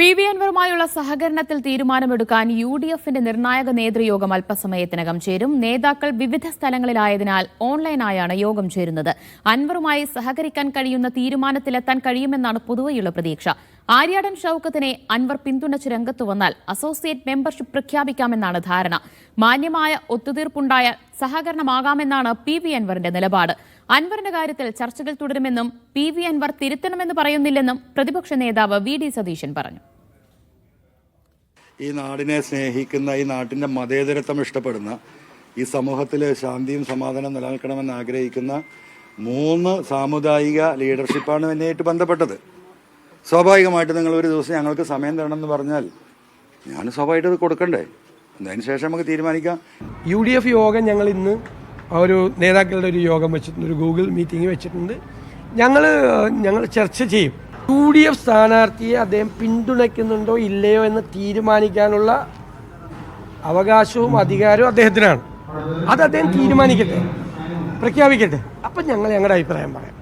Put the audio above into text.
PV അൻവറുമായുള്ള സഹകരണത്തിൽ തീരുമാനമെടുക്കാൻ UDFന്റെ നിർണായക നേതൃയോഗം അല്പസമയത്തിനകം ചേരും. നേതാക്കൾ വിവിധ സ്ഥലങ്ങളിലായതിനാൽ ഓൺലൈനായാണ് യോഗം ചേരുന്നത്. അൻവറുമായി സഹകരിക്കാൻ കഴിയുന്ന തീരുമാനത്തിലെത്താൻ കഴിയുമെന്നാണ് പൊതുവെയുള്ള പ്രതീക്ഷ. ആര്യാടൻ ഷൌക്കത്തിനെ അൻവർ പിന്തുണച്ച് രംഗത്തു വന്നാൽ അസോസിയേറ്റ് മെമ്പർഷിപ്പ് പ്രഖ്യാപിക്കാമെന്നാണ് ധാരണ. മാന്യമായ ഒത്തുതീർപ്പുണ്ടായാൽ സഹകരണമാകാമെന്നാണ് PV അൻവറിന്റെ നിലപാട്. അൻവറിന്റെ കാര്യത്തിൽ ചർച്ചകൾ തുടരുമെന്നും PV അൻവർ തിരുത്തണമെന്ന് പറയുന്നില്ലെന്നും പ്രതിപക്ഷ നേതാവ് VD സതീശൻ പറഞ്ഞു. ഈ നാടിനെ സ്നേഹിക്കുന്ന, ഈ നാട്ടിൻ്റെ മതേതരത്വം ഇഷ്ടപ്പെടുന്ന, ഈ സമൂഹത്തിൽ ശാന്തിയും സമാധാനം നിലനിൽക്കണമെന്ന് ആഗ്രഹിക്കുന്ന 3 സാമുദായിക ലീഡർഷിപ്പാണ് എന്നെയായിട്ട് ബന്ധപ്പെട്ടത്. സ്വാഭാവികമായിട്ട് നിങ്ങൾ ഒരു ദിവസം ഞങ്ങൾക്ക് സമയം തരണമെന്ന് പറഞ്ഞാൽ ഞാൻ സ്വാഭാവികമായിട്ട് അത് കൊടുക്കണ്ടേ? അതിന് ശേഷം നമുക്ക് തീരുമാനിക്കാം. UDF യോഗം ഞങ്ങൾ ഇന്ന് ഒരു നേതാക്കളുടെ ഒരു യോഗം വെച്ചിട്ടുണ്ട്, ഒരു ഗൂഗിൾ മീറ്റിംഗ് വെച്ചിട്ടുണ്ട്. ഞങ്ങൾ ചർച്ച ചെയ്യും. UDF സ്ഥാനാർത്ഥിയെ അദ്ദേഹം പിന്തുണയ്ക്കുന്നുണ്ടോ ഇല്ലയോ എന്ന് തീരുമാനിക്കാനുള്ള അവകാശവും അധികാരവും അദ്ദേഹത്തിനാണ്. അത് അദ്ദേഹം തീരുമാനിക്കട്ടെ, പ്രഖ്യാപിക്കട്ടെ. അപ്പം ഞങ്ങൾ ഞങ്ങളുടെ അഭിപ്രായം പറയാം.